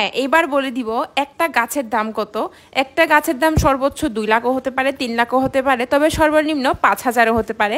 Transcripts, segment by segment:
হ্যাঁ, এবার বলে দিব একটা গাছের দাম কত। একটা গাছের দাম সর্বোচ্চ 2 লাখও হতে পারে, 3 লাখও হতে পারে, তবে সর্বনিম্ন 5,000ও হতে পারে।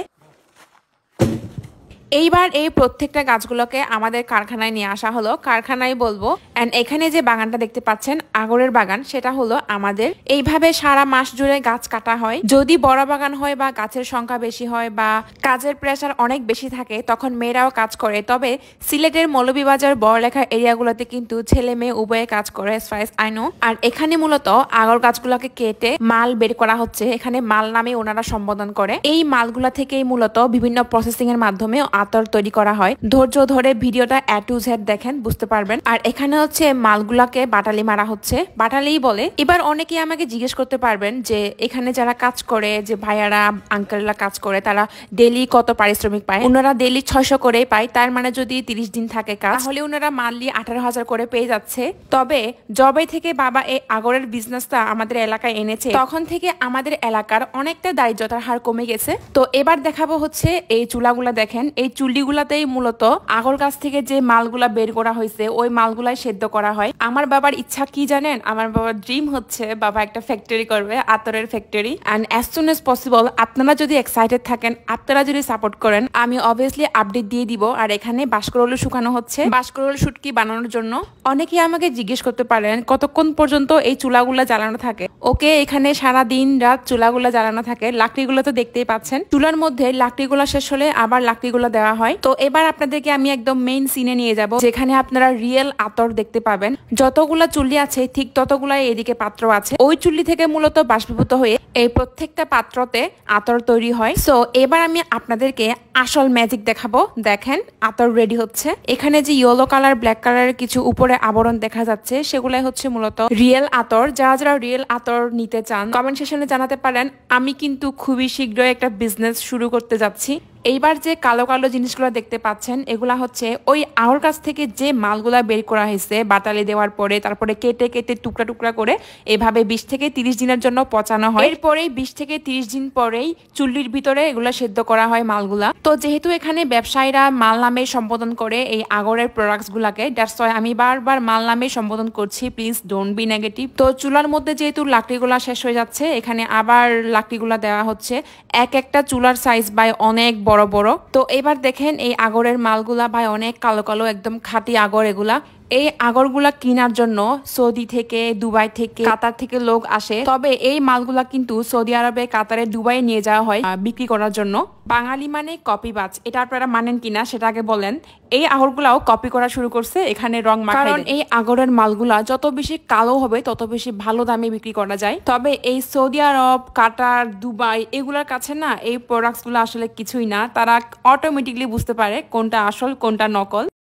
এইবার এই প্রত্যেকটা গাছগুলোকে আমাদের কারখানায় নিয়ে আসা হলো, কারখানায় বলবো। এন্ড এখানে যে বাগানটা দেখতে পাচ্ছেন আগরের বাগান, সেটা হলো আমাদের। এইভাবে সারা মাস জুড়ে গাছ কাটা হয়। যদি বড় বাগান হয় বা গাছের সংখ্যা বেশি হয় বা কাজের প্রেসার অনেক বেশি থাকে তখন মেয়েরাও কাজ করে। তবে সিলেটের মৌলভীবাজার বড়লেখা এরিয়াগুলোতে কিন্তু ছেলে মেয়ে উভয়ে কাজ করে as far as I know। আর এখানে মূলত আগর গাছগুলোকে কেটে মাল বের করা হচ্ছে, এখানে মাল নামে ওনারা সম্বোধন করে। এই মালগুলা থেকেই মূলত বিভিন্ন প্রসেসিং এর মাধ্যমে আতর তৈরি করা হয়। ধৈর্য ধরে ভিডিওটা A to Z দেখেন, বুঝতে পারবেন। আর এখানে হচ্ছে মালগুলাকে বাটালি মারা হচ্ছে, বাটালিই বলে। এবার অনেকেই আমাকে জিজ্ঞেস করতে পারবেন যে এখানে যারা কাজ করে, যে ভাইয়ারা আঙ্কেলরা কাজ করে, তারা ডেলি কত পারিশ্রমিক পায়। ওনারা ডেলি 600 করে পায়। তার মানে যদি 30 দিন থাকে কাজ, তাহলে ওনারা মান্থলি 18,000 করে পেয়ে যাচ্ছে। তবে জবে থেকে বাবা এই আগরের বিজনেসটা আমাদের এলাকায় এনেছে, তখন থেকে আমাদের এলাকার অনেকটা দারিদ্রতার হার কমে গেছে। তো এবার দেখাবো হচ্ছে এই চুলাগুলা। দেখেন এই চুল্লিগুলাতেই মূলত আগর গাছ থেকে যে মালগুলা বের করা হয়েছে ওই মালগুলাই সেদ্ধ করা হয়। আমার বাবার ইচ্ছা কি জানেন? আমার বাবার ড্রিম হচ্ছে বাবা একটা ফ্যাক্টরি করবে, আতরের factory. And as soon as possible আপনারা যদি এক্সাইটেড থাকেন, আপনারা যদি সাপোর্ট করেন, আমি অবভিয়াসলি আপডেট দিয়ে দিব। আর এখানে বাঁশকরুল শুকানো হচ্ছে, বাঁশকরুল শুটকি বানানোর জন্য। অনেকেই আমাকে জিজ্ঞেস করতে পারেন কতক্ষণ পর্যন্ত এই চুলাগুলা জ্বালানো থাকে। ওকে, এখানে সারা দিন রাত চুলাগুলা জ্বালানো থাকে। লাকড়িগুলো তো দেখতেই পাচ্ছেন, চুলার মধ্যে লাকড়িগুলা শেষ হলে আবার লাকড়িগুলো দেওয়া হয়। তো এবার আপনাদেরকে আমি একদম মেইন সিনে নিয়ে যাব, যেখানে আপনারা রিয়েল আতর দেখতে পাবেন। যতগুলা চুল্লি আছে ঠিক ততগুলাই এদিকে পাত্র আছে। ওই চুল্লি থেকে মূলত বাষ্পীভূত হয়ে এই প্রত্যেকটা পাত্রতে আতর তৈরি হয়। সো এবার আমি আপনাদেরকে আসল ম্যাজিক দেখাবো। দেখেন আতর রেডি হচ্ছে। এখানে যে ইয়েলো কালার, ব্ল্যাক কালারের কিছু উপরে আবরণ দেখা যাচ্ছে, সেগুলাই হচ্ছে মূলত রিয়েল আতর। যারা যারা রিয়েল আতর নিতে চান কমেন্ট সেকশনে জানাতে পারেন। আমি কিন্তু খুবই শীঘ্রই একটা বিজনেস শুরু করতে যাচ্ছি। এইবার যে কালো কালো জিনিসগুলো দেখতে পাচ্ছেন এগুলা হচ্ছে ওই আহর কাছ থেকে যে মালগুলা বের করা হয়েছে বাটালি দেওয়ার পরে, তারপরে কেটে কেটে টুকরা টুকরা করে এভাবে 20 থেকে 30 দিনের জন্য পচানো হয়। এরপরেই 20 থেকে 30 দিন পরেই চুল্লির ভিতরে এগুলা সেদ্ধ করা হয় মালগুলা। তো যেহেতু এখানে ব্যবসায়ীরা মাল নামে সম্বোধন করে এই আগরের প্রোডাক্টস গুলাকে, দ্যাটস ওয়াই আমি বারবার মাল নামে সম্বোধন করছি, প্লিজ ডোন্ট বি নেগেটিভ। তো চুলার মধ্যে যেহেতু লাকড়িগুলা শেষ হয়ে যাচ্ছে, এখানে আবার লাকড়িগুলা দেওয়া হচ্ছে। এক একটা চুলার সাইজ বাই অনেক বড় বড়। তো এবার দেখেন এই আগরের মালগুলা ভাই অনেক কালো কালো, একদম খাঁটি আগর এগুলা। এই আগরগুলা কেনার জন্য সৌদি থেকে, দুবাই থেকে, কাতার থেকে লোক আসে। তবে এই মালগুলা কিন্তু সৌদি আরবে, কাতারে, দুবাই নিয়ে যাওয়া হয় বিক্রি করার জন্য। বাঙালি মানে কপিবাজ, এটা আপনারা মানেন কিনা সেটা আগে বলেন। এই আগরগুলাও কপি করা শুরু করছে এখানে রং মাখায়। কারণ এই আগরের মালগুলা যত বেশি কালো হবে তত বেশি ভালো দামে বিক্রি করা যায়। তবে এই সৌদি আরব, কাতার, দুবাই এগুলার কাছে না এই প্রোডাক্টস গুলো আসলে কিছুই না। তারা অটোমেটিকলি বুঝতে পারে কোনটা আসল কোনটা নকল।